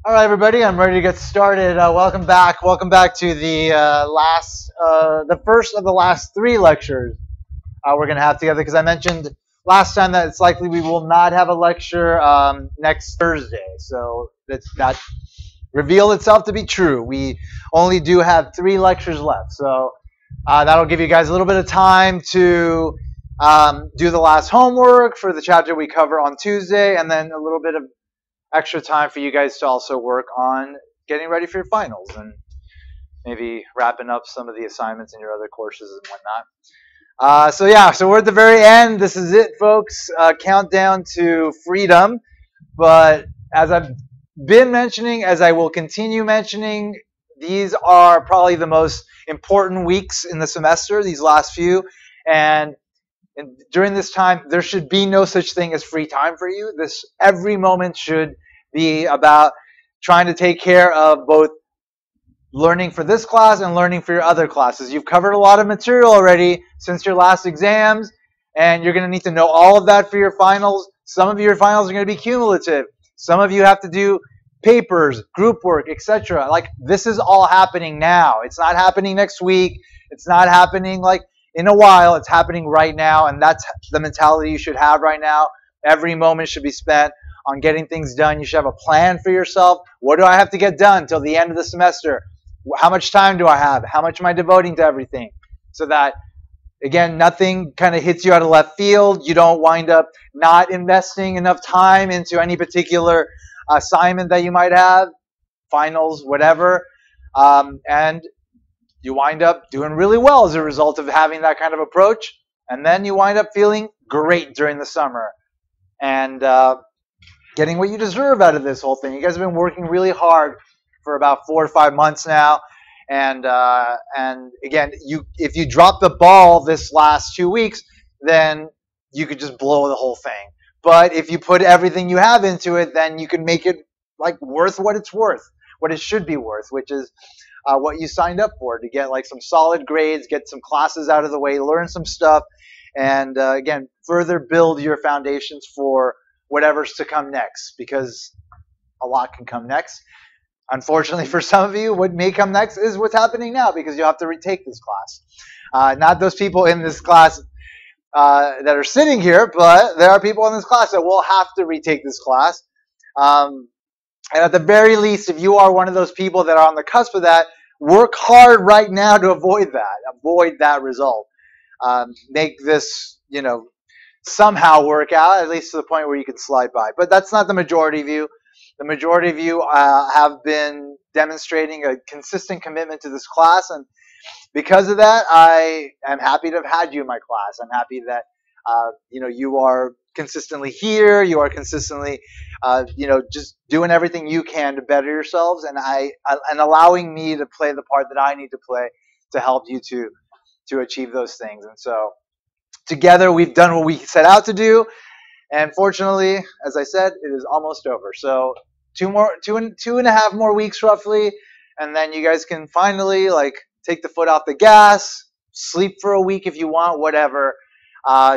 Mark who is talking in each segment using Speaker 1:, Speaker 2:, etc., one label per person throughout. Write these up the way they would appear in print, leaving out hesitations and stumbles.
Speaker 1: All right, everybody, I'm ready to get started. Welcome back. Welcome back to the the first of the last three lectures we're going to have together. Because I mentioned last time that it's likely we will not have a lecture next Thursday. So that revealed itself to be true. We only do have three lectures left. So that'll give you guys a little bit of time to do the last homework for the chapter we cover on Tuesday, and then a little bit of extra time for you guys to also work on getting ready for your finals and maybe wrapping up some of the assignments in your other courses and whatnot. So we're at the very end. This is it, folks. Countdown to freedom. But as I've been mentioning, as I will continue mentioning, these are probably the most important weeks in the semester, these last few. And during this time, there should be no such thing as free time for you. Every moment should be about trying to take care of both learning for this class and learning for your other classes. You've covered a lot of material already since your last exams, and you're going to need to know all of that for your finals. Some of your finals are going to be cumulative. Some of you have to do papers, group work, etc. Like, this is all happening now. It's not happening next week. It's not happening like in a while. It's happening right now, and that's the mentality you should have right now. Every moment should be spent on getting things done. You should have a plan for yourself. What do I have to get done till the end of the semester? How much time do I have? How much am I devoting to everything? So that, again, nothing kind of hits you out of left field. You don't wind up not investing enough time into any particular assignment that you might have, finals, whatever. And you wind up doing really well as a result of having that kind of approach. And then you wind up feeling great during the summer and getting what you deserve out of this whole thing. You guys have been working really hard for about 4 or 5 months now. And again, if you drop the ball this last 2 weeks, then you could just blow the whole thing. But if you put everything you have into it, then you can make it like worth what it's worth, what it should be worth, which is what you signed up for, to get like some solid grades, get some classes out of the way, learn some stuff, and again, further build your foundations for whatever's to come next, because a lot can come next. Unfortunately for some of you, what may come next is what's happening now, because you'll have to retake this class. Not those people in this class that are sitting here, but there are people in this class that will have to retake this class. And at the very least, if you are one of those people that are on the cusp of that, work hard right now to avoid that result. Make this, somehow work out, at least to the point where you can slide by. But that's not the majority of you. The majority of you have been demonstrating a consistent commitment to this class, and because of that, I am happy to have had you in my class. I'm happy that you are consistently here. You are consistently, just doing everything you can to better yourselves, and allowing me to play the part that I need to play to help you to achieve those things. And so, together, we've done what we set out to do. And fortunately, as I said, it is almost over. So two and a half more weeks roughly, and then you guys can finally take the foot off the gas, sleep for a week if you want, whatever.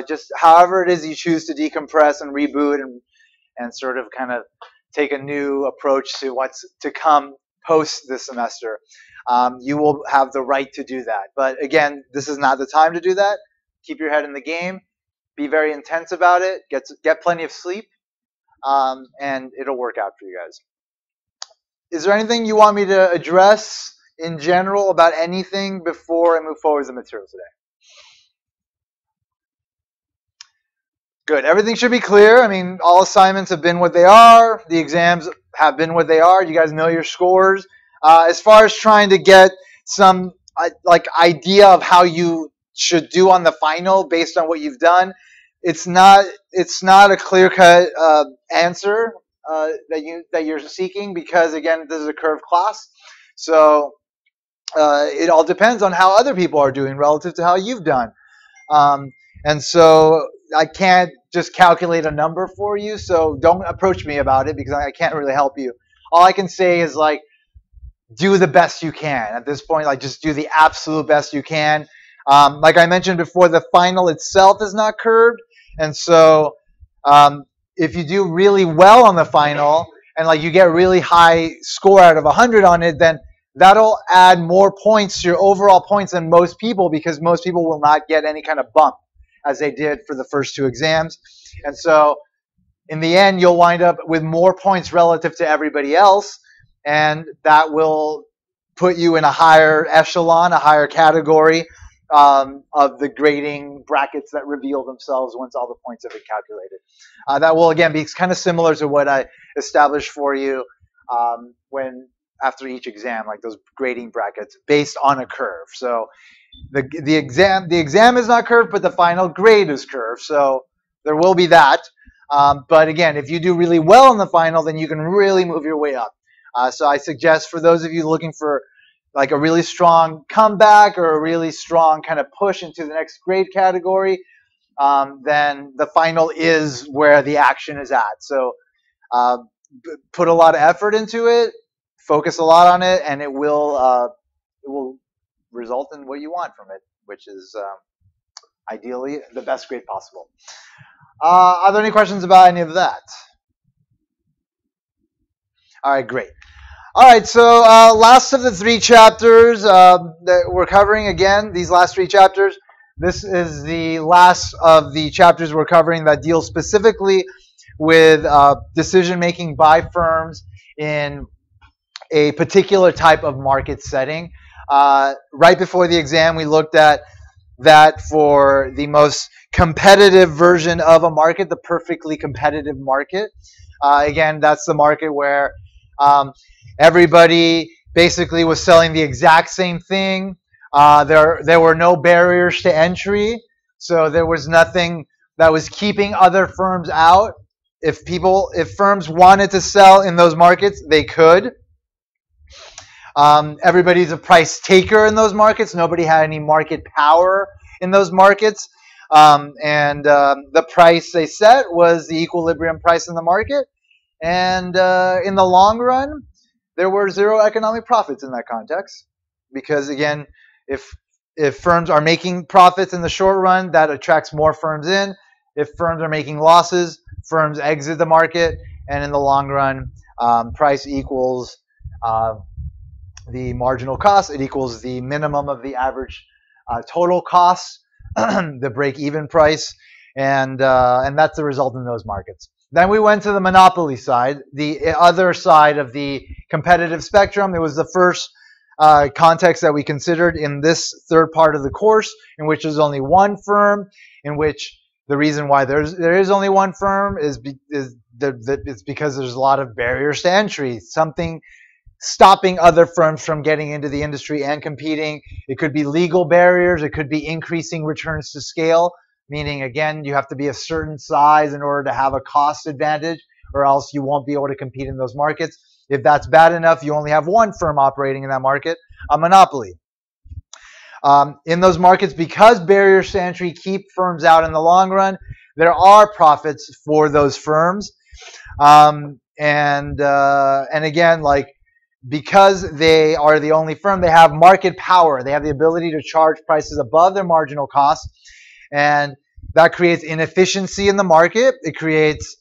Speaker 1: Just however it is you choose to decompress and reboot and sort of kind of take a new approach to what's to come post this semester. You will have the right to do that. But again, this is not the time to do that. Keep your head in the game. Be very intense about it. Get plenty of sleep, and it'll work out for you guys. Is there anything you want me to address in general about anything before I move forward with the material today? Good. Everything should be clear. I mean, all assignments have been what they are. The exams have been what they are. You guys know your scores. As far as trying to get some idea of how you should do on the final based on what you've done, it's not a clear-cut answer that you're seeking, because again, this is a curved class. So it all depends on how other people are doing relative to how you've done. And so I can't just calculate a number for you, so don't approach me about it, because I can't really help you. All I can say is do the best you can at this point. Just do the absolute best you can. Like I mentioned before, the final itself is not curved, and so if you do really well on the final, and like you get really high score out of 100 on it, then that'll add more points to your overall points than most people, because most people will not get any kind of bump as they did for the first 2 exams. And so in the end, you'll wind up with more points relative to everybody else, and that will put you in a higher echelon, a higher category of the grading brackets that reveal themselves once all the points have been calculated. That will, again, be kind of similar to what I established for you when after each exam, like those grading brackets based on a curve. So the exam is not curved, but the final grade is curved. So there will be that. But again, if you do really well in the final, then you can really move your way up. So I suggest for those of you looking for like a really strong comeback or a really strong kind of push into the next grade category, then the final is where the action is at. So put a lot of effort into it, focus a lot on it, and it will result in what you want from it, which is ideally the best grade possible. Are there any questions about any of that? All right, great. All right, so last of the 3 chapters that we're covering, again, these last 3 chapters, this is the last of the chapters we're covering that deal specifically with decision-making by firms in a particular type of market setting. Right before the exam, we looked at that for the most competitive version of a market, the perfectly competitive market. Again, that's the market where everybody basically was selling the exact same thing. There were no barriers to entry, so there was nothing that was keeping other firms out. If firms wanted to sell in those markets, they could. Everybody's a price taker in those markets. Nobody had any market power in those markets. And the price they set was the equilibrium price in the market. And in the long run, there were 0 economic profits in that context. Because again, if firms are making profits in the short run, that attracts more firms in. If firms are making losses, firms exit the market. And in the long run, price equals the marginal cost. It equals the minimum of the average total cost, the break-even price, and that's the result in those markets. Then we went to the monopoly side, the other side of the competitive spectrum. It was the first context that we considered in this 3rd part of the course, in which there's only one firm, in which the reason why there is only one firm is it's because there's a lot of barriers to entry, something stopping other firms from getting into the industry and competing. It could be legal barriers. It could be increasing returns to scale, meaning, again, you have to be a certain size in order to have a cost advantage, or else you won't be able to compete in those markets. If that's bad enough, you only have one firm operating in that market, a monopoly. In those markets, because barriers to entry keep firms out in the long run, there are profits for those firms. And again, like, because they are the only firm, they have market power. They have the ability to charge prices above their marginal costs, and that creates inefficiency in the market. It creates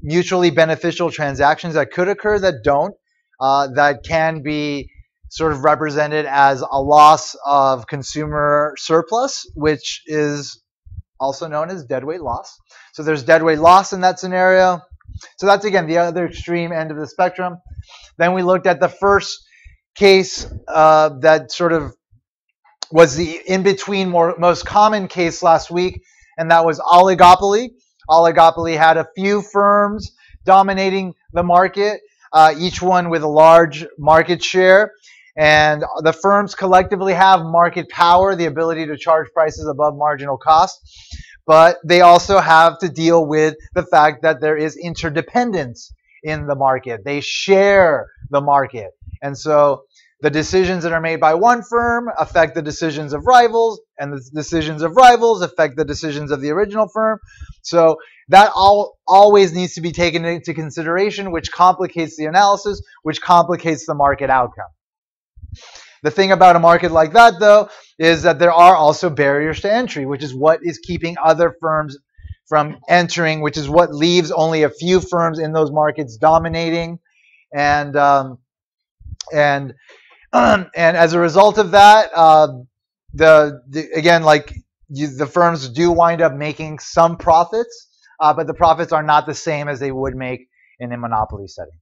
Speaker 1: mutually beneficial transactions that could occur that don't, that can be sort of represented as a loss of consumer surplus, which is also known as deadweight loss. So there's deadweight loss in that scenario. So that's, again, the other extreme end of the spectrum. Then we looked at the first case that sort of was the in-between most common case last week, and that was oligopoly. Oligopoly had a few firms dominating the market, each one with a large market share. And the firms collectively have market power, the ability to charge prices above marginal cost. But they also have to deal with the fact that there is interdependence in the market. They share the market. And so the decisions that are made by one firm affect the decisions of rivals, and the decisions of rivals affect the decisions of the original firm. So that always needs to be taken into consideration, which complicates the analysis, which complicates the market outcome. The thing about a market like that, though, is that there are also barriers to entry, which is what is keeping other firms from entering, which is what leaves only a few firms in those markets dominating, and and as a result of that, again, like the firms do wind up making some profits, but the profits are not the same as they would make in a monopoly setting.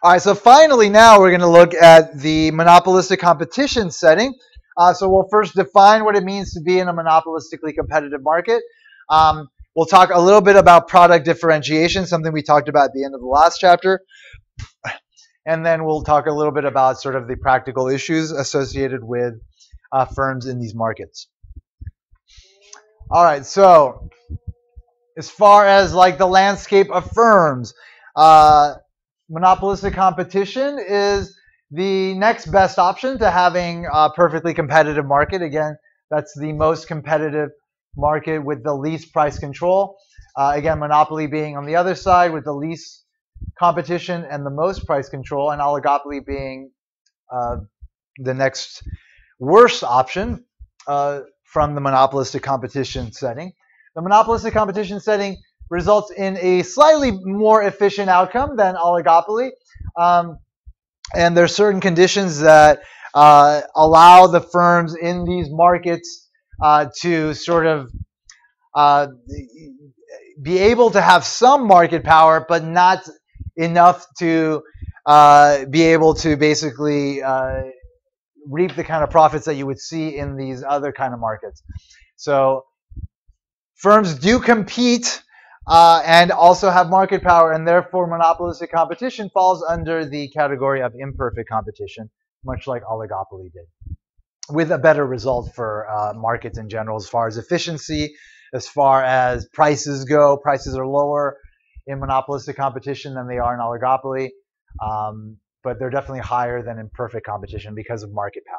Speaker 1: All right, so finally now we're going to look at the monopolistic competition setting. So we'll first define what it means to be in a monopolistically competitive market. We'll talk a little bit about product differentiation, something we talked about at the end of the last chapter. And then we'll talk a little bit about sort of the practical issues associated with firms in these markets. All right, so as far as like the landscape of firms, monopolistic competition is the next best option to having a perfectly competitive market. Again, that's the most competitive market with the least price control. Again, monopoly being on the other side with the least competition and the most price control, and oligopoly being the next worst option from the monopolistic competition setting. The monopolistic competition setting results in a slightly more efficient outcome than oligopoly. And there's certain conditions that allow the firms in these markets to sort of be able to have some market power, but not enough to be able to basically reap the kind of profits that you would see in these other kind of markets. So firms do compete and also have market power, and therefore monopolistic competition falls under the category of imperfect competition, much like oligopoly did, with a better result for markets in general as far as efficiency, as far as prices go. Prices are lower in monopolistic competition than they are in oligopoly, but they're definitely higher than in perfect competition because of market power.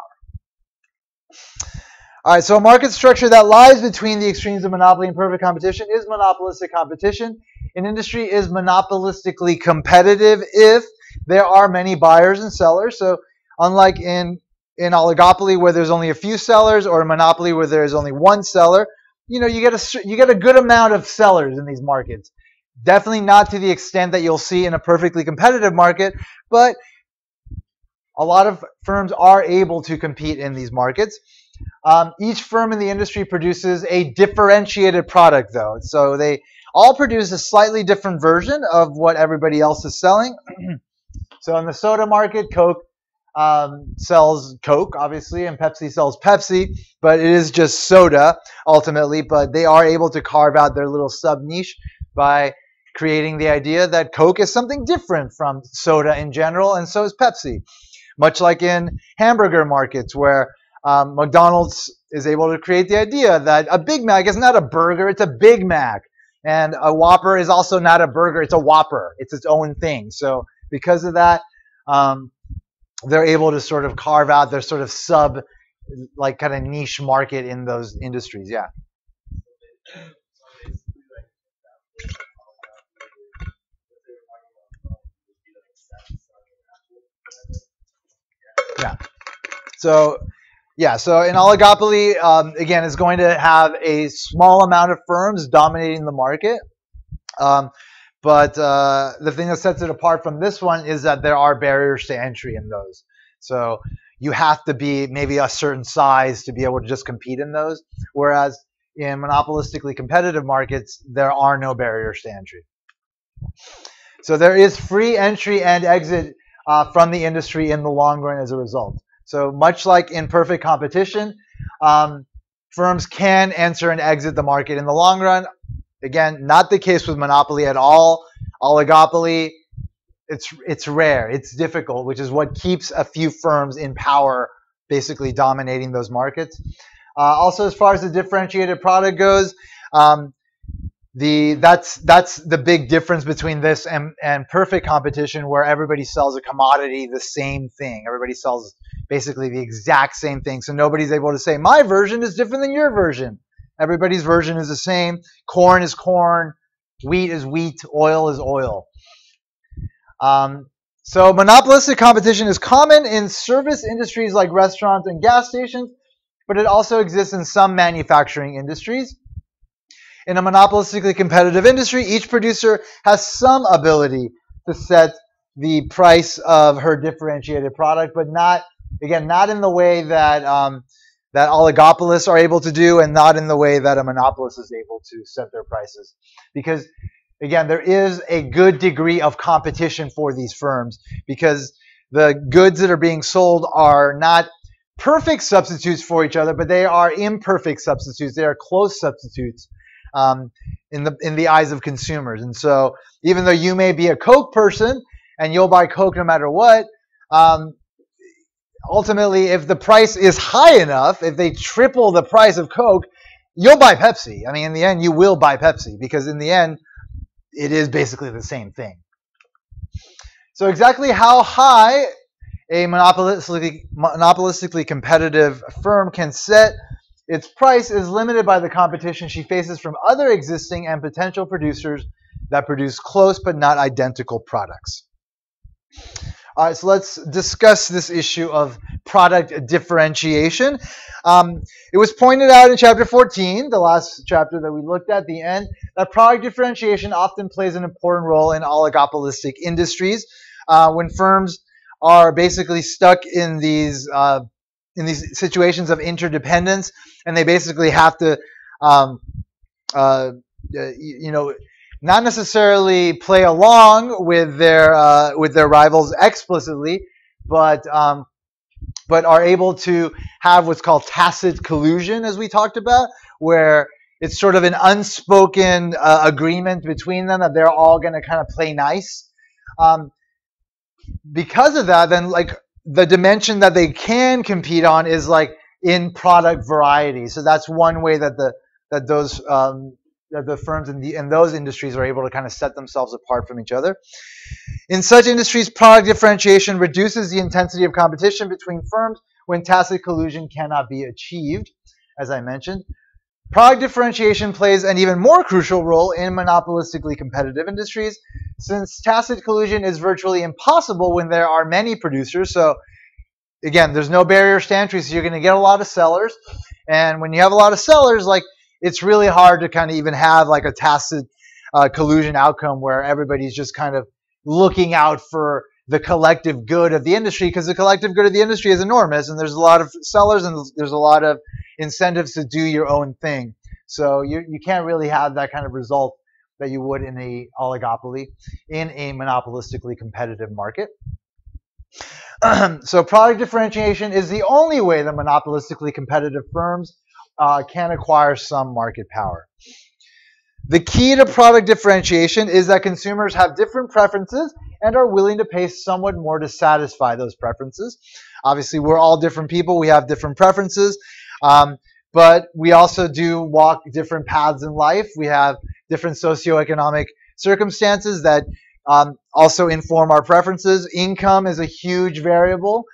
Speaker 1: All right, so a market structure that lies between the extremes of monopoly and perfect competition is monopolistic competition. An industry is monopolistically competitive if there are many buyers and sellers. So unlike in oligopoly where there's only a few sellers, or a monopoly where there's only one seller, you get a good amount of sellers in these markets. Definitely not to the extent that you'll see in a perfectly competitive market, but a lot of firms are able to compete in these markets. Each firm in the industry produces a differentiated product, though. So they all produce a slightly different version of what everybody else is selling. So in the soda market, Coke sells Coke, obviously, and Pepsi sells Pepsi, but it is just soda, ultimately. But they are able to carve out their little sub-niche by creating the idea that Coke is something different from soda in general, and so is Pepsi. Much like in hamburger markets, where McDonald's is able to create the idea that a Big Mac is not a burger, it's a Big Mac. And a Whopper is also not a burger, it's a Whopper. It's its own thing. So because of that, they're able to sort of carve out their sort of like kind of niche market in those industries. Yeah. Yeah. So in oligopoly, again, it's going to have a small amount of firms dominating the market. But the thing that sets it apart from this one is that there are barriers to entry in those. So you have to be maybe a certain size to be able to just compete in those. Whereas in monopolistically competitive markets, there are no barriers to entry. So there is free entry and exit from the industry in the long run as a result. So much like in perfect competition, firms can enter and exit the market in the long run. Again, not the case with monopoly at all. Oligopoly, it's rare, it's difficult, which is what keeps a few firms in power, basically dominating those markets. Also, as far as the differentiated product goes, that's the big difference between this and perfect competition, where everybody sells a commodity, the same thing. Everybody sells basically the exact same thing. So nobody's able to say, my version is different than your version. Everybody's version is the same. Corn is corn, wheat is wheat, oil is oil. So monopolistic competition is common in service industries like restaurants and gas stations, but it also exists in some manufacturing industries. In a monopolistically competitive industry, each producer has some ability to set the price of her differentiated product, but not, again, not in the way that that oligopolists are able to do, and not in the way that a monopolist is able to set their prices. Because, again, there is a good degree of competition for these firms, because the goods that are being sold are not perfect substitutes for each other, but they are imperfect substitutes. They are close substitutes in the eyes of consumers. And so, even though you may be a Coke person and you'll buy Coke no matter what, ultimately, if the price is high enough, if they triple the price of Coke, you'll buy Pepsi. I mean, in the end, you will buy Pepsi, because in the end, it is basically the same thing. So exactly how high a monopolistically competitive firm can set its price is limited by the competition she faces from other existing and potential producers that produce close but not identical products. All right, so let's discuss this issue of product differentiation. It was pointed out in chapter 14, the last chapter that we looked at the end, that product differentiation often plays an important role in oligopolistic industries when firms are basically stuck in these situations of interdependence, and they basically have to, not necessarily play along with their rivals explicitly, but are able to have what's called tacit collusion, as we talked about, where it's sort of an unspoken agreement between them that they're all going to kind of play nice. Because of that, then like the dimension that they can compete on is like in product variety. So that's one way that the firms in those industries are able to kind of set themselves apart from each other. In such industries, product differentiation reduces the intensity of competition between firms when tacit collusion cannot be achieved, as I mentioned. Product differentiation plays an even more crucial role in monopolistically competitive industries, since tacit collusion is virtually impossible when there are many producers. So again, there's no barriers to entry, so you're going to get a lot of sellers. And when you have a lot of sellers, like, it's really hard to kind of even have like a tacit collusion outcome where everybody's just kind of looking out for the collective good of the industry, because the collective good of the industry is enormous, and there's a lot of sellers and there's a lot of incentives to do your own thing. So you can't really have that kind of result that you would in a oligopoly in a monopolistically competitive market. So product differentiation is the only way that monopolistically competitive firms can acquire some market power. The key to product differentiation is that consumers have different preferences and are willing to pay somewhat more to satisfy those preferences. Obviously, we're all different people. We have different preferences, but we also do walk different paths in life. We have different socioeconomic circumstances that also inform our preferences. Income is a huge variable.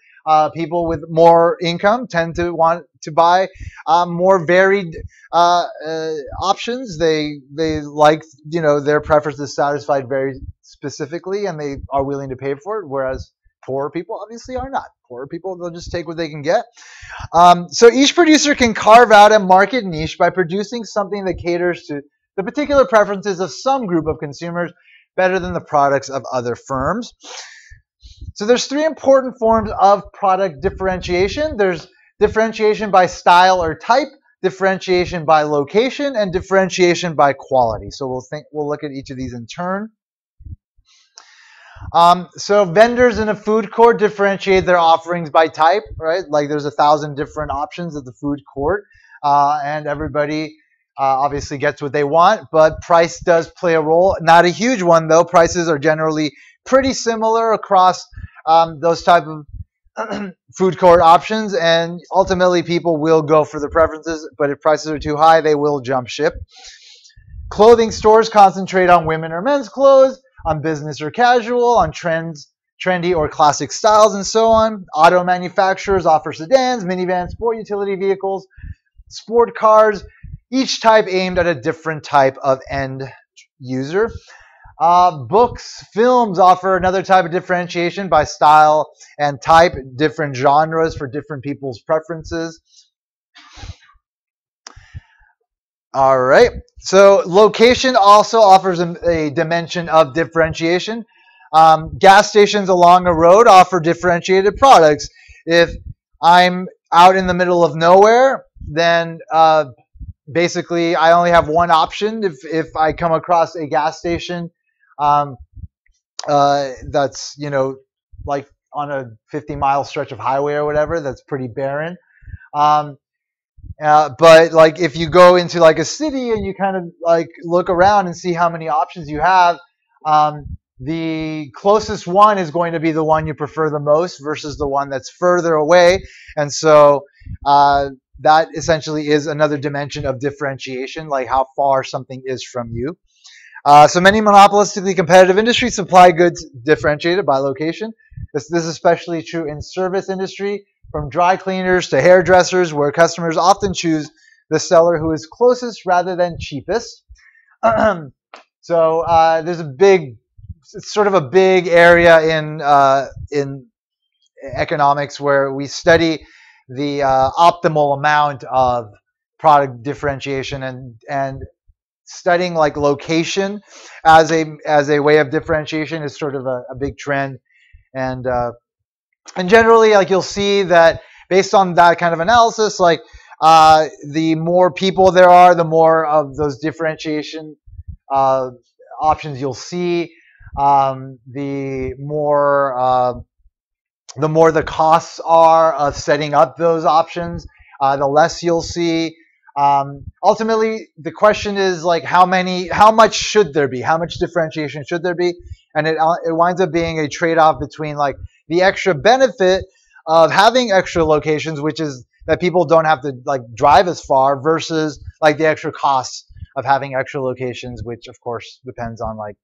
Speaker 1: People with more income tend to want to buy more varied options. They like, their preferences satisfied very specifically, and they are willing to pay for it, whereas poor people obviously are not. Poor people, they'll just take what they can get. So each producer can carve out a market niche by producing something that caters to the particular preferences of some group of consumers better than the products of other firms. So there's three important forms of product differentiation. There's differentiation by style or type, differentiation by location, and differentiation by quality. So we'll look at each of these in turn. So vendors in a food court differentiate their offerings by type, right? Like there's 1,000 different options at the food court, and everybody obviously gets what they want, but price does play a role. Not a huge one, though. Prices are generally pretty similar across those type of food court options, and ultimately people will go for the preferences, but if prices are too high, they will jump ship. Clothing stores concentrate on women or men's clothes, on business or casual, on trendy or classic styles, and so on. Auto manufacturers offer sedans, minivans, sport utility vehicles, sport cars, each type aimed at a different type of end user. Books, films offer another type of differentiation by style and type, different genres for different people's preferences. All right. So location also offers a dimension of differentiation. Gas stations along a road offer differentiated products. If I'm out in the middle of nowhere, then basically I only have one option. If I come across a gas station um, that's like on a 50-mile stretch of highway or whatever, that's pretty barren. Um, but like if you go into like a city and you kind of like look around and see how many options you have, the closest one is going to be the one you prefer the most versus the one that's further away. And so that essentially is another dimension of differentiation, like how far something is from you. So many monopolistically competitive industries supply goods differentiated by location. This is especially true in service industry, from dry cleaners to hairdressers, where customers often choose the seller who is closest rather than cheapest. So there's it's sort of a big area in economics where we study the optimal amount of product differentiation, and studying like location as a way of differentiation is sort of a big trend. And generally, like you'll see that based on that kind of analysis, like the more people there are, the more of those differentiation options you'll see. The more the costs are of setting up those options, the less you'll see. Ultimately, the question is like how much should there be? How much differentiation should there be? And it winds up being a trade-off between like the extra benefit of having extra locations, which is that people don't have to like drive as far, versus like the extra costs of having extra locations, which of course depends on like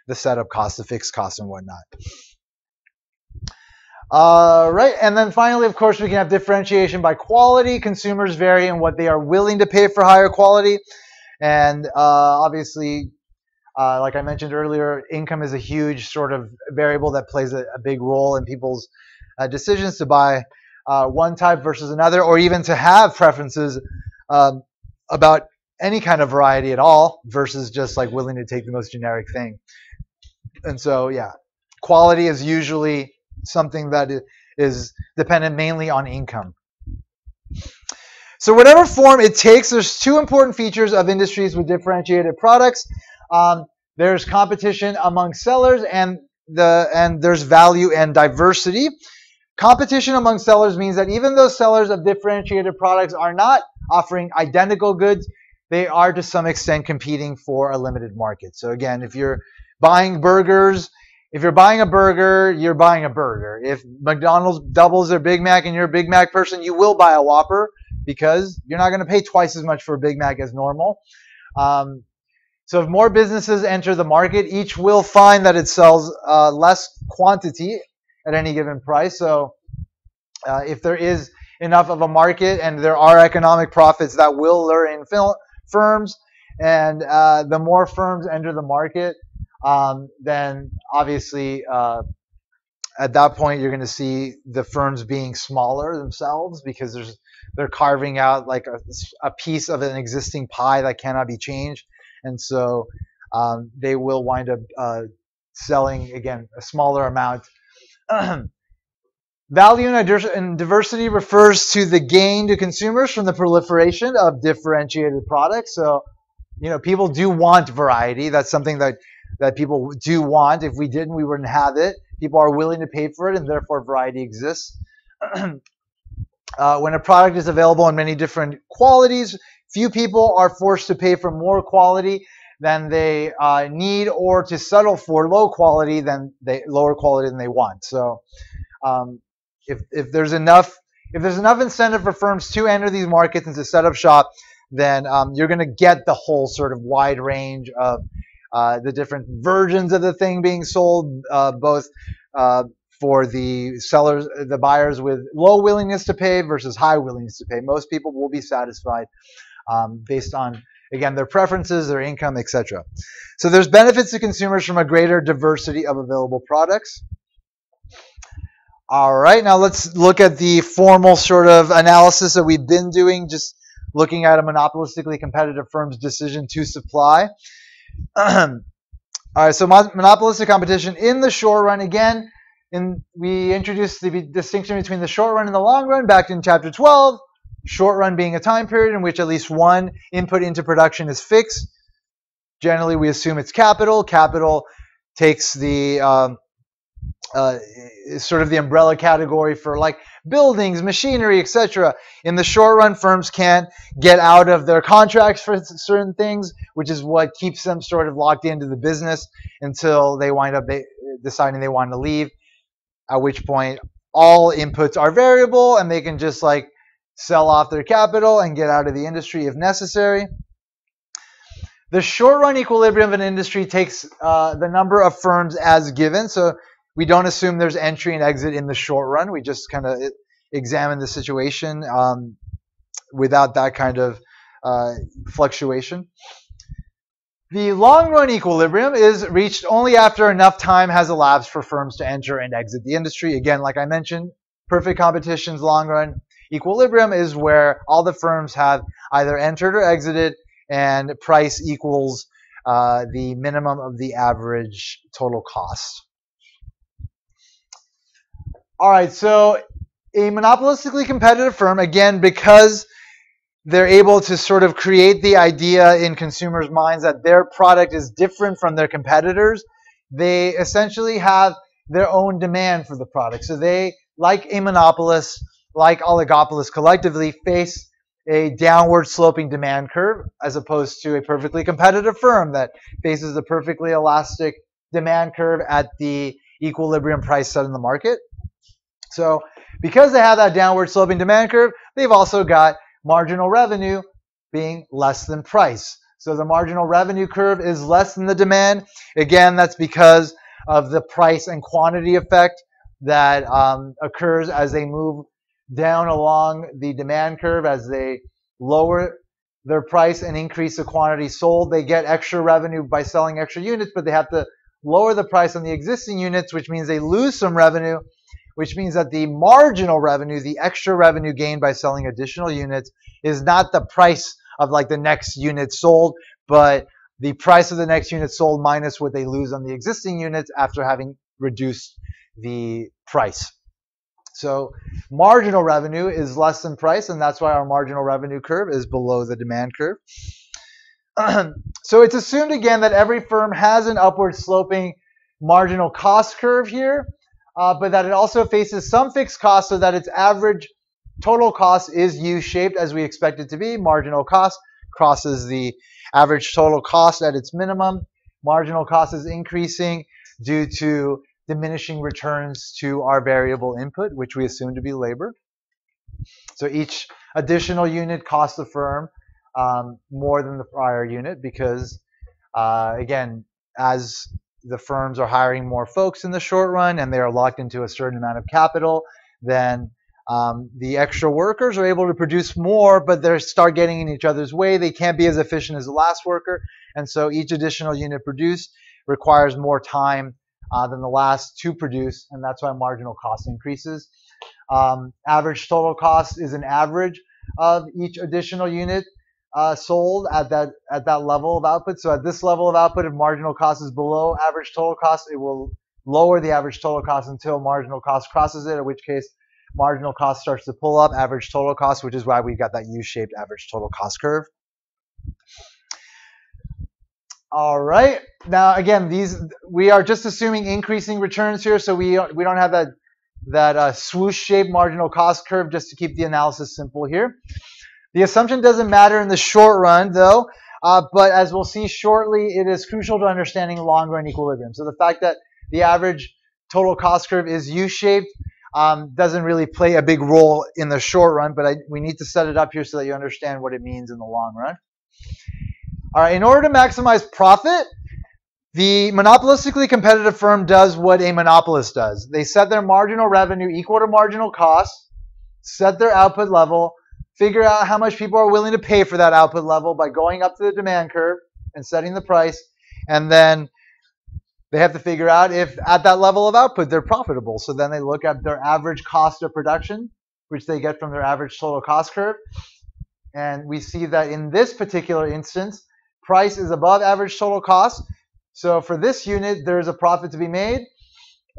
Speaker 1: the setup costs, the fixed costs, and whatnot. Right, and then finally, of course, we can have differentiation by quality. Consumers vary in what they are willing to pay for higher quality, and obviously, like I mentioned earlier, income is a huge sort of variable that plays a big role in people's decisions to buy one type versus another, or even to have preferences about any kind of variety at all, versus just like willing to take the most generic thing. And so, yeah, quality is usually something that is dependent mainly on income. So whatever form it takes, there's two important features of industries with differentiated products. There's competition among sellers, and there's value and diversity. Competition among sellers means that even though sellers of differentiated products are not offering identical goods, they are to some extent competing for a limited market. So again, if you're buying burgers, if you're buying a burger, you're buying a burger. If McDonald's doubles their Big Mac and you're a Big Mac person, you will buy a Whopper because you're not going to pay twice as much for a Big Mac as normal. So if more businesses enter the market, each will find that it sells less quantity at any given price. So if there is enough of a market and there are economic profits, that will lure in firms. And the more firms enter the market, then obviously at that point you're going to see the firms being smaller themselves, because they're carving out like a piece of an existing pie that cannot be changed, and so they will wind up selling again a smaller amount. Value and diversity refers to the gain to consumers from the proliferation of differentiated products. So people do want variety. That's something that people do want. If we didn't, we wouldn't have it. People are willing to pay for it, and therefore variety exists. When a product is available in many different qualities, few people are forced to pay for more quality than they need, or to settle for lower quality than they want. So if there's enough incentive for firms to enter these markets and to set up shop, then you're going to get the whole sort of wide range of the different versions of the thing being sold, both for the sellers, the buyers with low willingness to pay versus high willingness to pay. Most people will be satisfied based on, again, their preferences, their income, etc. So there's benefits to consumers from a greater diversity of available products. All right, now let's look at the formal sort of analysis that we've been doing, just looking at a monopolistically competitive firm's decision to supply. All right, so monopolistic competition in the short run, again, we introduced the distinction between the short run and the long run back in chapter 12. Short run being a time period in which at least one input into production is fixed. Generally, we assume it's capital. Capital takes the sort of the umbrella category for like buildings, machinery, etc. In the short run, firms can't get out of their contracts for certain things, which is what keeps them sort of locked into the business until they wind up deciding they want to leave, at which point all inputs are variable and they can just like sell off their capital and get out of the industry if necessary. The short run equilibrium of an industry takes the number of firms as given. So we don't assume there's entry and exit in the short run. We just kind of examine the situation without that kind of fluctuation. The long run equilibrium is reached only after enough time has elapsed for firms to enter and exit the industry. Again, like I mentioned, perfect competition's long run equilibrium is where all the firms have either entered or exited and price equals the minimum of the average total cost. All right, so a monopolistically competitive firm, again, because they're able to sort of create the idea in consumers' minds that their product is different from their competitors, they essentially have their own demand for the product. So they, like a monopolist, like oligopolists collectively, face a downward sloping demand curve as opposed to a perfectly competitive firm that faces the perfectly elastic demand curve at the equilibrium price set in the market. So because they have that downward sloping demand curve, they've also got marginal revenue being less than price. So the marginal revenue curve is less than the demand. Again, that's because of the price and quantity effect that occurs as they move down along the demand curve. As they lower their price and increase the quantity sold, they get extra revenue by selling extra units, but they have to lower the price on the existing units, which means they lose some revenue, which means that the marginal revenue, the extra revenue gained by selling additional units, is not the price of like the next unit sold, but the price of the next unit sold minus what they lose on the existing units after having reduced the price. So marginal revenue is less than price, and that's why our marginal revenue curve is below the demand curve. So it's assumed again that every firm has an upward sloping marginal cost curve here, but that it also faces some fixed costs so that its average total cost is U-shaped as we expect it to be. Marginal cost crosses the average total cost at its minimum. Marginal cost is increasing due to diminishing returns to our variable input, which we assume to be labor. So each additional unit costs the firm more than the prior unit because, again, as the firms are hiring more folks in the short run and they are locked into a certain amount of capital, then the extra workers are able to produce more, but they start getting in each other's way. They can't be as efficient as the last worker, and so each additional unit produced requires more time than the last to produce, and that's why marginal cost increases. Average total cost is an average of each additional unit sold at that level of output. So at this level of output, if marginal cost is below average total cost, it will lower the average total cost until marginal cost crosses it, in which case marginal cost starts to pull up average total cost, which is why we got that U-shaped average total cost curve. All right. Now again, we are just assuming increasing returns here, so we don't have that swoosh-shaped marginal cost curve, just to keep the analysis simple here. The assumption doesn't matter in the short run, though, but as we'll see shortly, it is crucial to understanding long-run equilibrium. So the fact that the average total cost curve is U-shaped doesn't really play a big role in the short run, but we need to set it up here so that you understand what it means in the long run. All right, in order to maximize profit, the monopolistically competitive firm does what a monopolist does. They set their marginal revenue equal to marginal cost, set their output level, figure out how much people are willing to pay for that output level by going up to the demand curve and setting the price, and then they have to figure out if at that level of output they're profitable. So then they look at their average cost of production, which they get from their average total cost curve, And we see that in this particular instance, price is above average total cost. So for this unit, there's a profit to be made.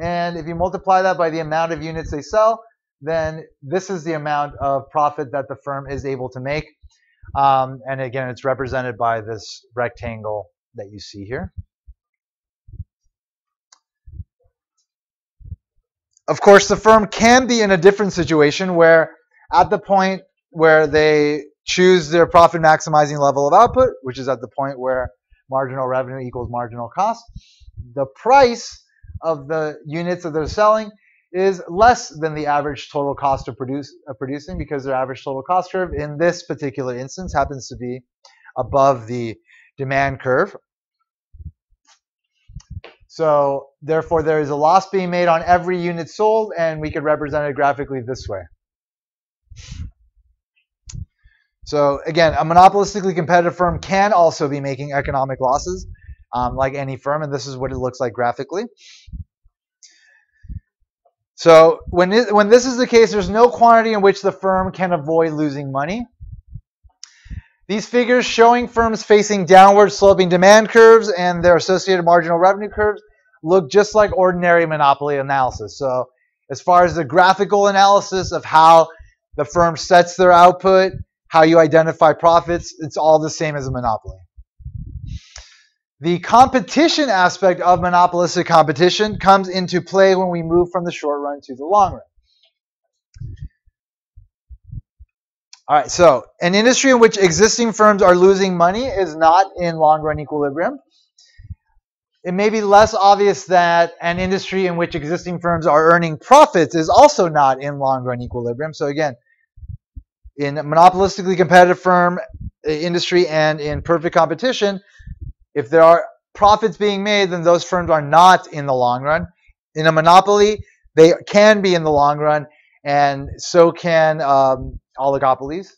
Speaker 1: And if you multiply that by the amount of units they sell, then this is the amount of profit that the firm is able to make. And again, it's represented by this rectangle that you see here. Of course, the firm can be in a different situation where at the point where they choose their profit maximizing level of output, which is at the point where marginal revenue equals marginal cost, the price of the units that they're selling is less than the average total cost of producing, because their average total cost curve in this particular instance happens to be above the demand curve. So therefore, there is a loss being made on every unit sold, and we could represent it graphically this way. So again, a monopolistically competitive firm can also be making economic losses, like any firm, and this is what it looks like graphically. So when this is the case, there's no quantity in which the firm can avoid losing money. These figures showing firms facing downward sloping demand curves and their associated marginal revenue curves look just like ordinary monopoly analysis. So as far as the graphical analysis of how the firm sets their output, how you identify profits, it's all the same as a monopoly. The competition aspect of monopolistic competition comes into play when we move from the short run to the long run. All right, so an industry in which existing firms are losing money is not in long-run equilibrium. It may be less obvious that an industry in which existing firms are earning profits is also not in long-run equilibrium. So again, in a monopolistically competitive firm industry and in perfect competition, if there are profits being made, then those firms are not in the long run. In a monopoly, they can be in the long run, and so can oligopolies.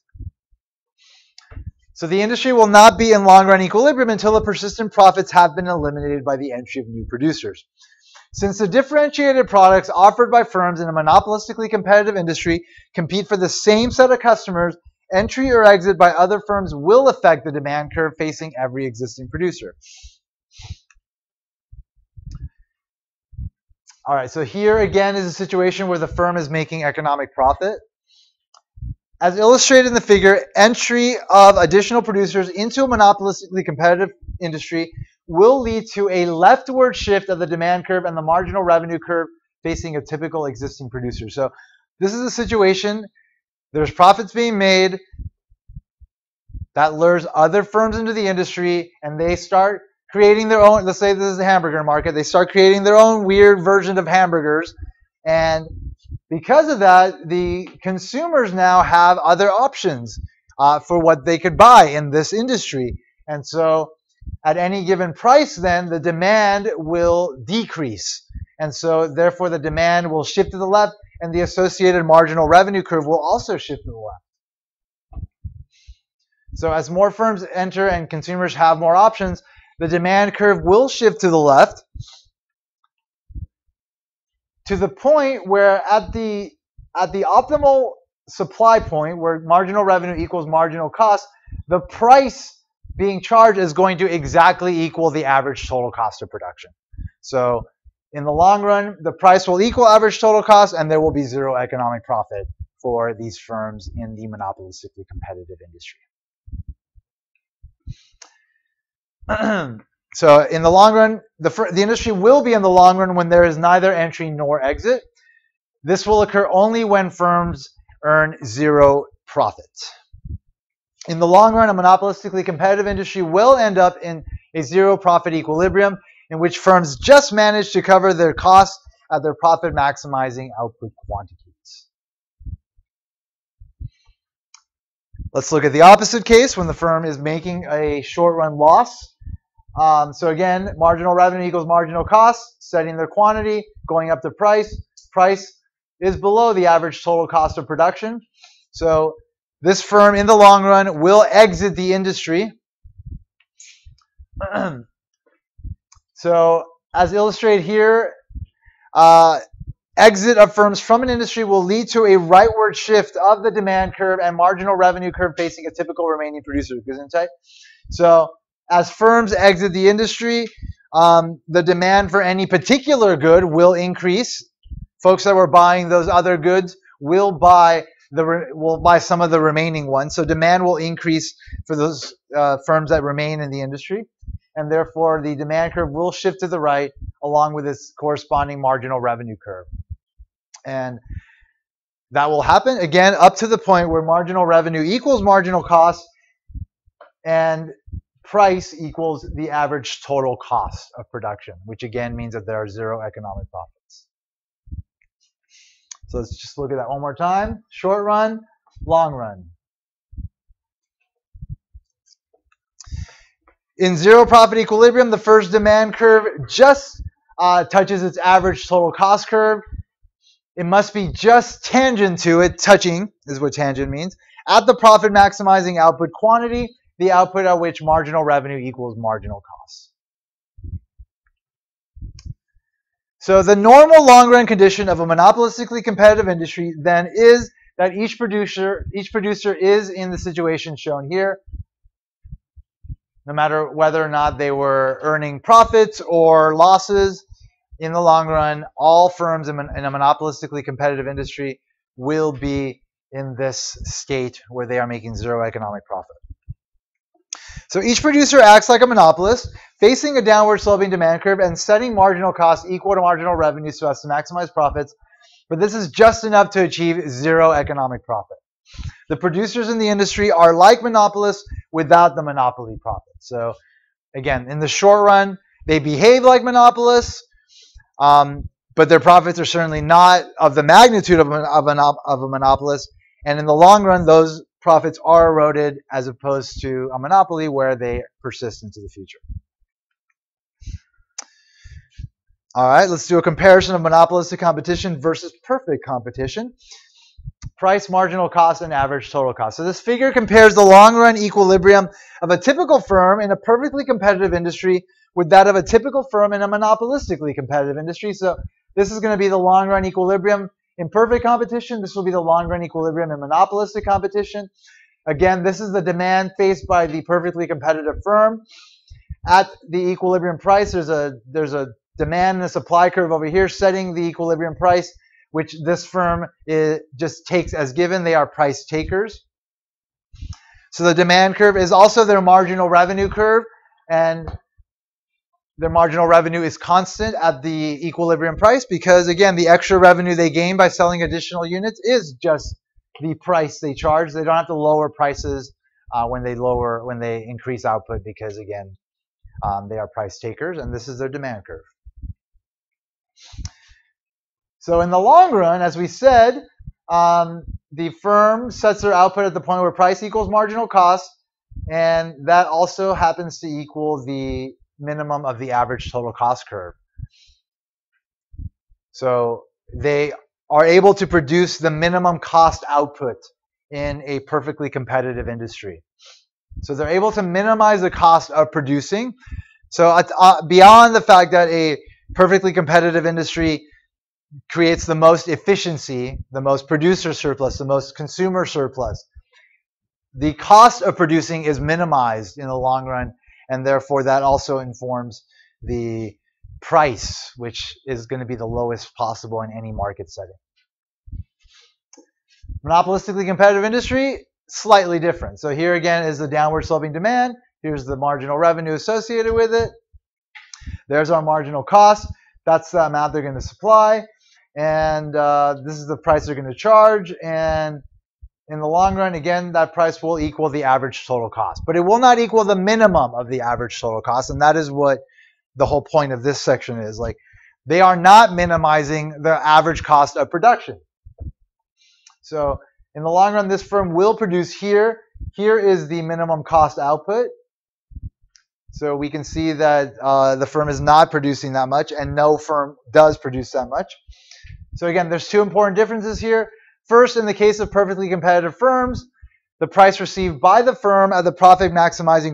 Speaker 1: So the industry will not be in long-run equilibrium until the persistent profits have been eliminated by the entry of new producers. Since the differentiated products offered by firms in a monopolistically competitive industry compete for the same set of customers, entry or exit by other firms will affect the demand curve facing every existing producer. All right, so here again is a situation where the firm is making economic profit. As illustrated in the figure, entry of additional producers into a monopolistically competitive industry will lead to a leftward shift of the demand curve and the marginal revenue curve facing a typical existing producer. So this is a situation, there's profits being made, that lures other firms into the industry, and they start creating their own, let's say this is the hamburger market, they start creating their own weird version of hamburgers, and because of that, the consumers now have other options for what they could buy in this industry. And so at any given price, then the demand will decrease. And so therefore the demand will shift to the left, and the associated marginal revenue curve will also shift to the left. So as more firms enter and consumers have more options, the demand curve will shift to the left, to the point where at the optimal supply point, where marginal revenue equals marginal cost, the price being charged is going to exactly equal the average total cost of production. So in the long run, the price will equal average total cost, and there will be zero economic profit for these firms in the monopolistically competitive industry. So in the long run, the industry will be in the long run when there is neither entry nor exit. This will occur only when firms earn zero profit. In the long run, a monopolistically competitive industry will end up in a zero profit equilibrium in which firms just manage to cover their costs at their profit maximizing output quantities. Let's look at the opposite case when the firm is making a short run loss. So again, marginal revenue equals marginal cost, setting their quantity, going up to price. Price is below the average total cost of production. So this firm in the long run will exit the industry. So as illustrated here, exit of firms from an industry will lead to a rightward shift of the demand curve and marginal revenue curve facing a typical remaining producer. So as firms exit the industry, the demand for any particular good will increase. Folks that were buying those other goods will buy some of the remaining ones. So demand will increase for those firms that remain in the industry, and therefore the demand curve will shift to the right along with its corresponding marginal revenue curve. And that will happen again up to the point where marginal revenue equals marginal cost and price equals the average total cost of production, which again means that there are zero economic profits. So let's just look at that one more time. Short run, long run. In zero profit equilibrium, the first demand curve just touches its average total cost curve. It must be just tangent to it. Touching is what tangent means. At the profit maximizing output quantity, the output at which marginal revenue equals marginal cost. So the normal long-run condition of a monopolistically competitive industry then is that each producer is in the situation shown here, no matter whether or not they were earning profits or losses. In the long run, all firms in a monopolistically competitive industry will be in this state where they are making zero economic profit. So each producer acts like a monopolist, facing a downward sloping demand curve and setting marginal costs equal to marginal revenue so as to maximize profits. But this is just enough to achieve zero economic profit. The producers in the industry are like monopolists without the monopoly profit. So again, in the short run, they behave like monopolists, but their profits are certainly not of the magnitude of a monopolist. And in the long run, those profits are eroded as opposed to a monopoly where they persist into the future. All right, let's do a comparison of monopolistic competition versus perfect competition. Price, marginal cost, and average total cost. So this figure compares the long-run equilibrium of a typical firm in a perfectly competitive industry with that of a typical firm in a monopolistically competitive industry. So this is going to be the long-run equilibrium in perfect competition. This will be the long-run equilibrium in monopolistic competition. Again, this is the demand faced by the perfectly competitive firm. At the equilibrium price, there's a demand and a supply curve over here setting the equilibrium price, which this firm just takes as given. They are price takers. So the demand curve is also their marginal revenue curve, and their marginal revenue is constant at the equilibrium price because, again, the extra revenue they gain by selling additional units is just the price they charge. They don't have to lower prices when they increase output because, again, they are price takers, and this is their demand curve. So in the long run, as we said, the firm sets their output at the point where price equals marginal cost, and that also happens to equal the minimum of the average total cost curve. So they are able to produce the minimum cost output in a perfectly competitive industry. So they're able to minimize the cost of producing. So beyond the fact that a perfectly competitive industry creates the most efficiency, the most producer surplus, the most consumer surplus, the cost of producing is minimized in the long run, and therefore that also informs the price, which is going to be the lowest possible in any market setting. Monopolistically competitive industry, slightly different. So here again is the downward sloping demand. Here's the marginal revenue associated with it. There's our marginal cost. That's the amount they're going to supply. And this is the price they're going to charge. And in the long run, again, that price will equal the average total cost. But it will not equal the minimum of the average total cost. And that is what the whole point of this section is. Like, they are not minimizing the average cost of production. So in the long run, this firm will produce here. Here is the minimum cost output. So we can see that the firm is not producing that much, and no firm does produce that much. So again, there's two important differences here. First, in the case of perfectly competitive firms, the price received by the firm at the profit maximizing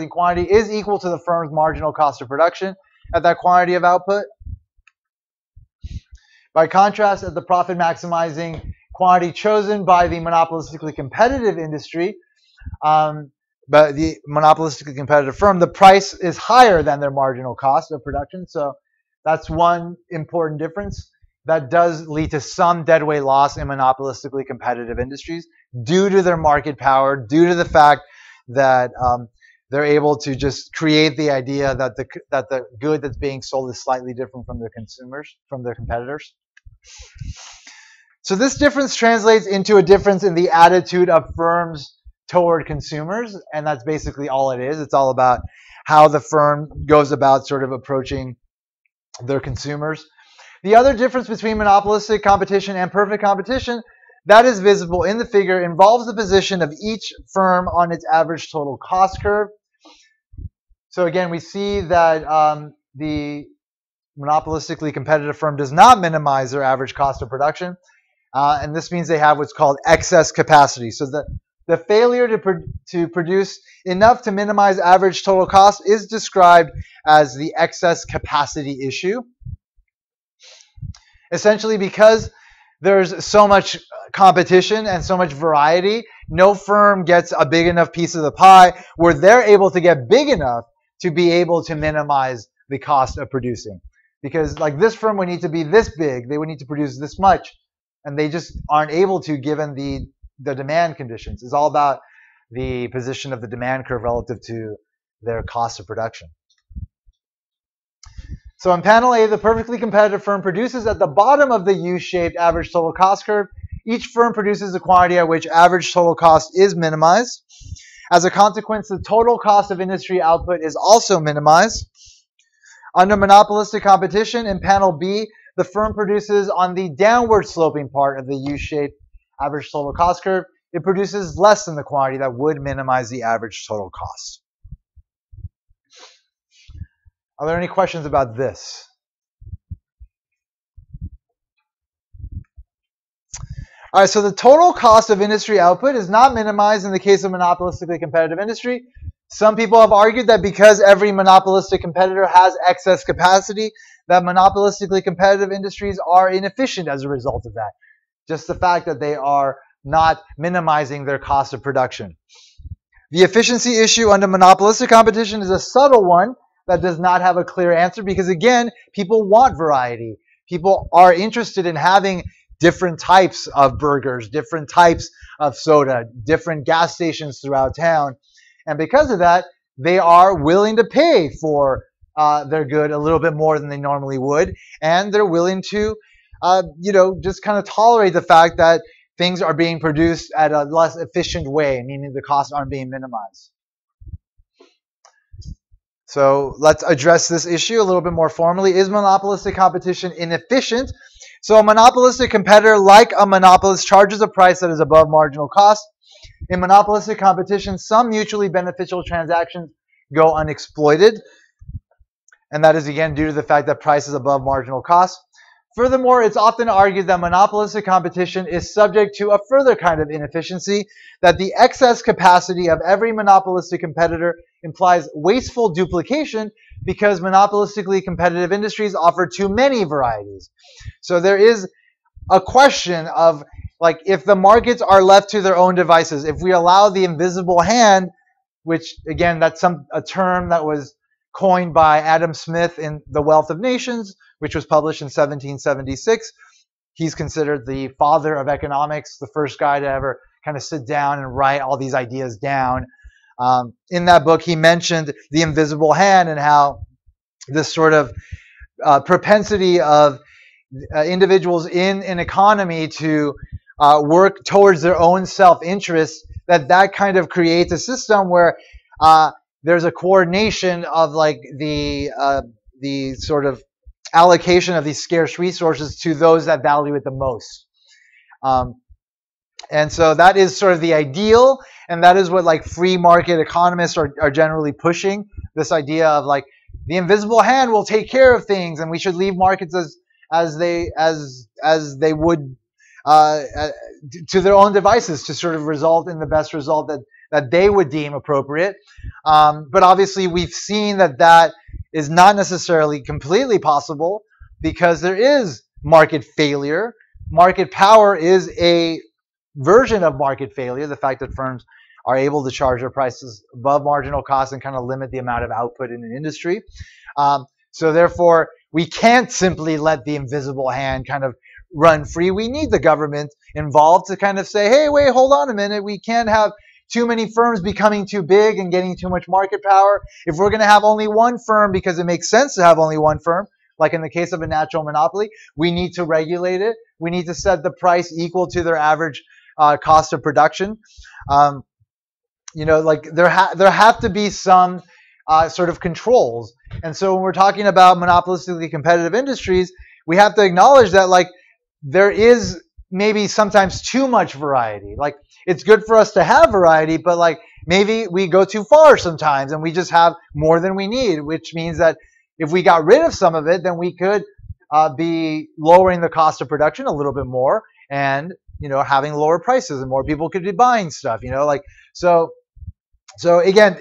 Speaker 1: quantity is equal to the firm's marginal cost of production at that quantity of output. By contrast, at the profit maximizing quantity chosen by the monopolistically competitive industry, but the monopolistically competitive firm, the price is higher than their marginal cost of production. So that's one important difference. That does lead to some deadweight loss in monopolistically competitive industries due to their market power, due to the fact that they're able to just create the idea that the good that's being sold is slightly different from their consumers, from their competitors. So this difference translates into a difference in the attitude of firms toward consumers, and that's basically all it is. It's all about how the firm goes about sort of approaching their consumers. The other difference between monopolistic competition and perfect competition that is visible in the figure involves the position of each firm on its average total cost curve. So again, we see that the monopolistically competitive firm does not minimize their average cost of production, and this means they have what's called excess capacity. So the failure to produce enough to minimize average total cost is described as the excess capacity issue. Essentially, because there's so much competition and so much variety, no firm gets a big enough piece of the pie where they're able to get big enough to be able to minimize the cost of producing. Because like this firm would need to be this big, they would need to produce this much, and they just aren't able to given the demand conditions. It's all about the position of the demand curve relative to their cost of production. So in panel A, the perfectly competitive firm produces at the bottom of the U-shaped average total cost curve. Each firm produces a quantity at which average total cost is minimized. As a consequence, the total cost of industry output is also minimized. Under monopolistic competition, in panel B, the firm produces on the downward sloping part of the U-shaped average total cost curve. It produces less than the quantity that would minimize the average total cost. Are there any questions about this? All right, so the total cost of industry output is not minimized in the case of monopolistically competitive industry. Some people have argued that because every monopolistic competitor has excess capacity, that monopolistically competitive industries are inefficient as a result of that. Just the fact that they are not minimizing their cost of production. The efficiency issue under monopolistic competition is a subtle one that does not have a clear answer because, again, people want variety. People are interested in having different types of burgers, different types of soda, different gas stations throughout town. And because of that, they are willing to pay for their good a little bit more than they normally would. And they're willing to, just kind of tolerate the fact that things are being produced at a less efficient way, meaning the costs aren't being minimized. So let's address this issue a little bit more formally. Is monopolistic competition inefficient? So a monopolistic competitor, like a monopolist, charges a price that is above marginal cost. In monopolistic competition, some mutually beneficial transactions go unexploited. And that is, again, due to the fact that price is above marginal cost. Furthermore, it's often argued that monopolistic competition is subject to a further kind of inefficiency, that the excess capacity of every monopolistic competitor implies wasteful duplication because monopolistically competitive industries offer too many varieties. So there is a question of, like, if the markets are left to their own devices, if we allow the invisible hand, which, again, that's a term that was coined by Adam Smith in The Wealth of Nations, which was published in 1776. He's considered the father of economics, the first guy to ever kind of sit down and write all these ideas down. In that book, he mentioned the invisible hand and how this sort of propensity of individuals in an economy to work towards their own self-interest, that kind of creates a system where there's a coordination of like the sort of allocation of these scarce resources to those that value it the most. And so that is sort of the ideal, and that is what like free market economists are generally pushing, this idea of like the invisible hand will take care of things, and we should leave markets as they would to their own devices to sort of result in the best result that they would deem appropriate. But obviously we've seen that is not necessarily completely possible because there is market failure. Market power is a version of market failure, the fact that firms are able to charge their prices above marginal cost and kind of limit the amount of output in an industry. So therefore, we can't simply let the invisible hand kind of run free. We need the government involved to kind of say, hey, wait, hold on a minute. We can't have too many firms becoming too big and getting too much market power. If we're going to have only one firm because it makes sense to have only one firm, like in the case of a natural monopoly, we need to regulate it. We need to set the price equal to their average cost of production. Like there have to be some sort of controls. And so when we're talking about monopolistically competitive industries, we have to acknowledge that like there is maybe sometimes too much variety. Like it's good for us to have variety, but like maybe we go too far sometimes and we just have more than we need, which means that if we got rid of some of it, then we could be lowering the cost of production a little bit more and, having lower prices and more people could be buying stuff, So again,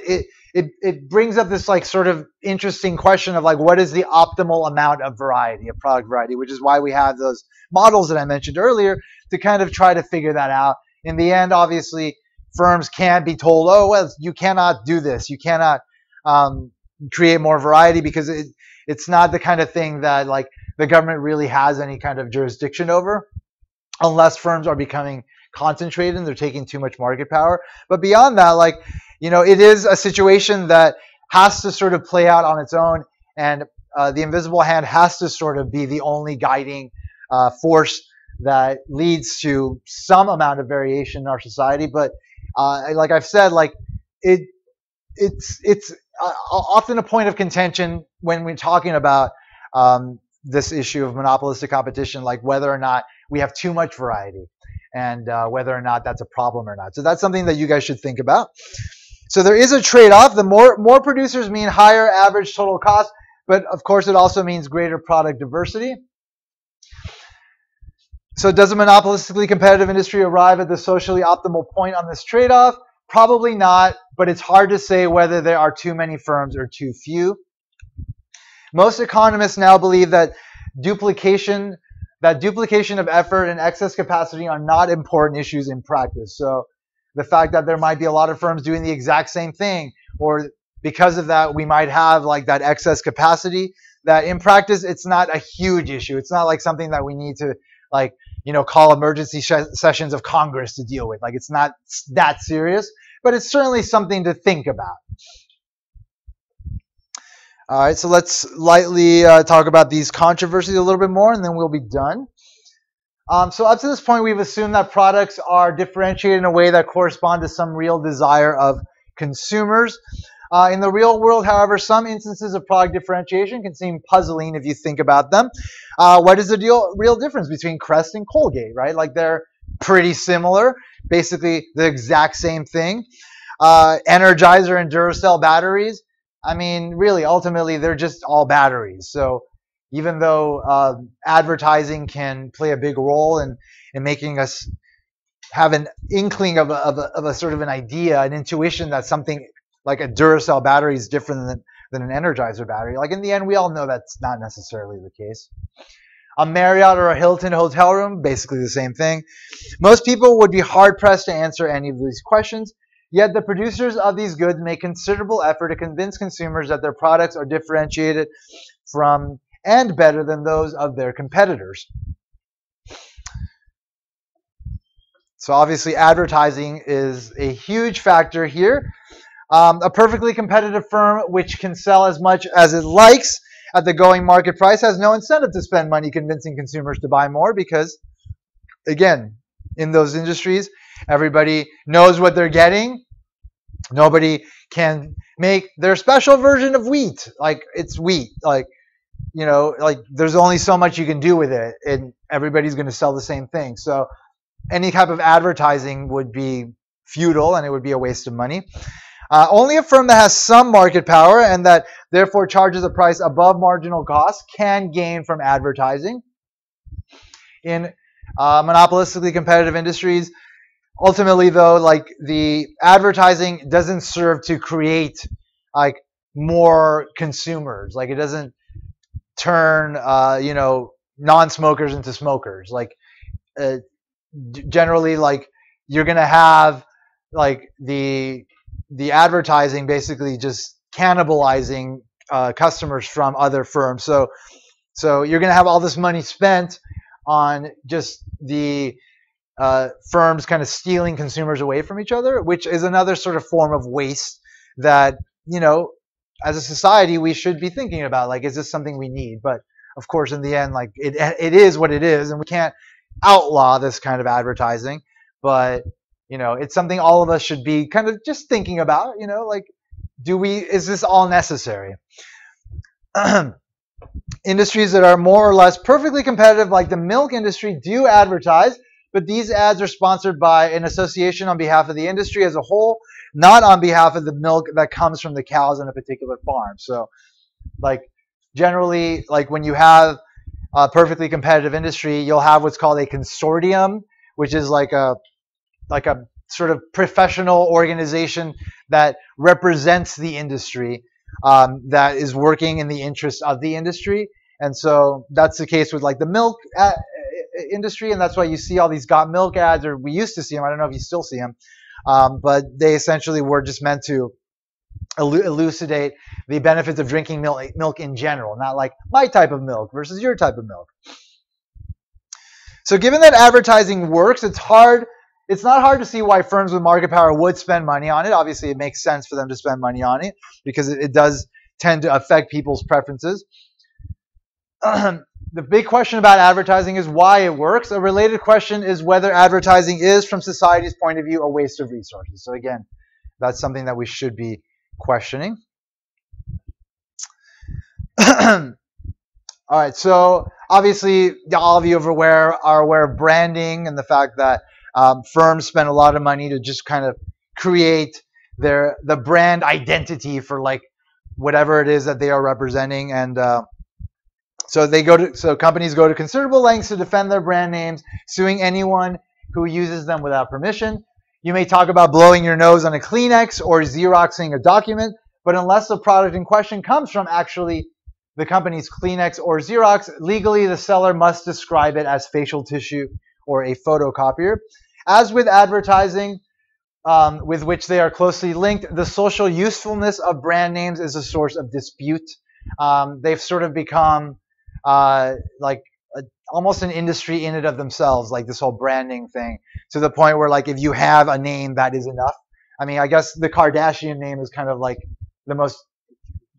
Speaker 1: it brings up this like sort of interesting question of like what is the optimal amount of variety, of product variety, which is why we have those models that I mentioned earlier to kind of try to figure that out. In the end, obviously, firms can't be told, oh, well, you cannot do this. You cannot create more variety because it's not the kind of thing that like the government really has any kind of jurisdiction over unless firms are becoming concentrated and they're taking too much market power. But beyond that, like, it is a situation that has to sort of play out on its own, and the invisible hand has to sort of be the only guiding force that leads to some amount of variation in our society. But like I've said, like it's often a point of contention when we're talking about this issue of monopolistic competition, like whether or not we have too much variety and whether or not that's a problem or not. So that's something that you guys should think about. So there is a trade-off. The more producers mean higher average total cost, but of course it also means greater product diversity. So does a monopolistically competitive industry arrive at the socially optimal point on this trade-off? Probably not, but it's hard to say whether there are too many firms or too few. Most economists now believe that duplication of effort and excess capacity are not important issues in practice. So the fact that there might be a lot of firms doing the exact same thing, or because of that, we might have like that excess capacity, that in practice, it's not a huge issue. It's not like something that we need to like, call emergency sessions of Congress to deal with. Like it's not that serious, but it's certainly something to think about. All right, so let's lightly talk about these controversies a little bit more, and then we'll be done. So up to this point, we've assumed that products are differentiated in a way that corresponds to some real desire of consumers. In the real world, however, some instances of product differentiation can seem puzzling if you think about them. What is the real difference between Crest and Colgate, right? Like they're pretty similar, basically the exact same thing. Energizer and Duracell batteries, I mean, really, ultimately, they're just all batteries. So even though advertising can play a big role in making us have an inkling of a sort of an idea, an intuition that something like a Duracell battery is different than an Energizer battery, like in the end, we all know that's not necessarily the case. A Marriott or a Hilton hotel room, basically the same thing. Most people would be hard-pressed to answer any of these questions. Yet the producers of these goods make considerable effort to convince consumers that their products are differentiated from and better than those of their competitors. So obviously advertising is a huge factor here. A perfectly competitive firm which can sell as much as it likes at the going market price has no incentive to spend money convincing consumers to buy more because, again, in those industries, everybody knows what they're getting. Nobody can make their special version of wheat. Like it's wheat. Like there's only so much you can do with it, and everybody's going to sell the same thing. So any type of advertising would be futile, and it would be a waste of money. Only a firm that has some market power and that therefore charges a price above marginal cost can gain from advertising. In monopolistically competitive industries, ultimately, though, like the advertising doesn't serve to create like more consumers. Like it doesn't turn non-smokers into smokers. Like uh, generally, like you're gonna have like the advertising basically just cannibalizing customers from other firms. So you're gonna have all this money spent on just the firms kind of stealing consumers away from each other, which is another sort of form of waste that, as a society we should be thinking about. Like, is this something we need? But of course, in the end, like it is what it is, and we can't outlaw this kind of advertising. But it's something all of us should be kind of just thinking about. Like, is this all necessary? Industries that are more or less perfectly competitive, like the milk industry, do advertise, but these ads are sponsored by an association on behalf of the industry as a whole, not on behalf of the milk that comes from the cows on a particular farm. So, like, generally, like when you have a perfectly competitive industry, you'll have what's called a consortium, which is like a sort of professional organization that represents the industry, that is working in the interest of the industry. And so that's the case with like the milk industry, and that's why you see all these got milk ads, or we used to see them. I don't know if you still see them, but they essentially were just meant to elucidate the benefits of drinking milk in general, not like my type of milk versus your type of milk. So given that advertising works, it's not hard to see why firms with market power would spend money on it. Obviously, it makes sense for them to spend money on it because it does tend to affect people's preferences. The big question about advertising is why it works. A related question is whether advertising is, from society's point of view, a waste of resources. So again, that's something that we should be questioning. All right, so obviously all of you are aware of branding and the fact that firms spend a lot of money to just kind of create the brand identity for like whatever it is that they are representing, and so companies go to considerable lengths to defend their brand names, suing anyone who uses them without permission. You may talk about blowing your nose on a Kleenex or Xeroxing a document, but unless the product in question comes from actually the company's Kleenex or Xerox, legally the seller must describe it as facial tissue or a photocopier. As with advertising, with which they are closely linked, the social usefulness of brand names is a source of dispute. They've sort of become almost an industry in and of themselves, like this whole branding thing, to the point where like if you have a name, that is enough. I mean, I guess the Kardashian name is kind of like the most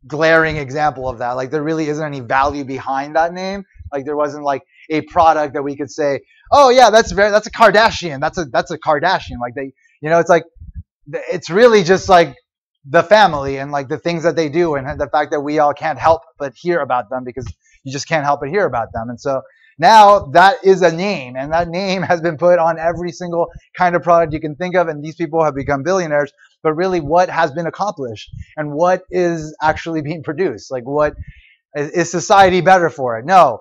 Speaker 1: glaring example of that. Like there really isn't any value behind that name. Like there wasn't like a product that we could say, oh yeah, that's a Kardashian. That's a Kardashian. Like it's like it's really just like the family and like the things that they do, and the fact that we all can't help but hear about them because you just can't help but hear about them. And so now that is a name, and that name has been put on every single kind of product you can think of, and these people have become billionaires. But really, what has been accomplished and what is actually being produced? Like, what is society better for it? No,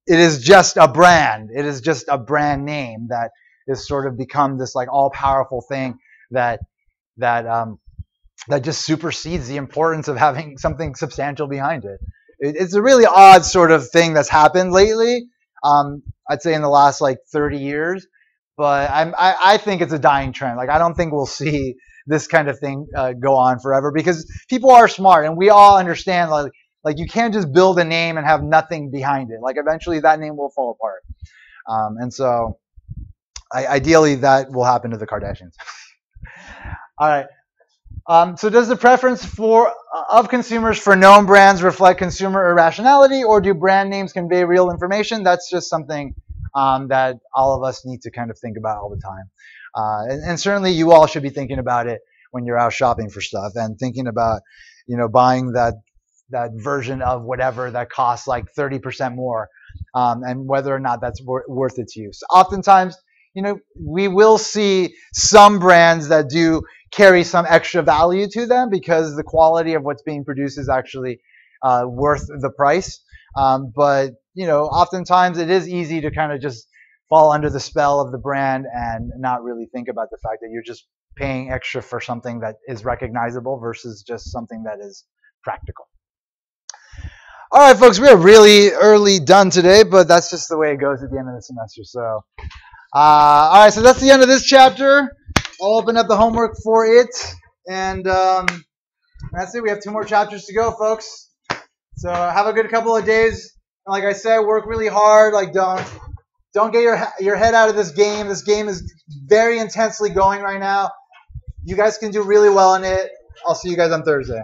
Speaker 1: it is just a brand. It is just a brand name that has sort of become this like all-powerful thing that just supersedes the importance of having something substantial behind it. It's a really odd sort of thing that's happened lately. I'd say in the last like 30 years, but I think it's a dying trend. Like I don't think we'll see this kind of thing go on forever, because people are smart and we all understand like you can't just build a name and have nothing behind it. Like eventually that name will fall apart, and so ideally that will happen to the Kardashians. All right. So does the preference of consumers for known brands reflect consumer irrationality, or do brand names convey real information? That's just something that all of us need to kind of think about all the time. And certainly you all should be thinking about it when you're out shopping for stuff and thinking about, buying that version of whatever that costs like 30% more, and whether or not that's worth it to you. So oftentimes, we will see some brands that do carry some extra value to them because the quality of what's being produced is actually worth the price. But oftentimes it is easy to kind of just fall under the spell of the brand and not really think about the fact that you're just paying extra for something that is recognizable versus just something that is practical. All right, folks, we are really early done today, but that's just the way it goes at the end of the semester. So, all right, so that's the end of this chapter. I'll open up the homework for it, and that's it. We have 2 more chapters to go, folks. So have a good couple of days. And like I said, work really hard. Like don't get your head out of this game. This game is very intensely going right now. You guys can do really well in it. I'll see you guys on Thursday.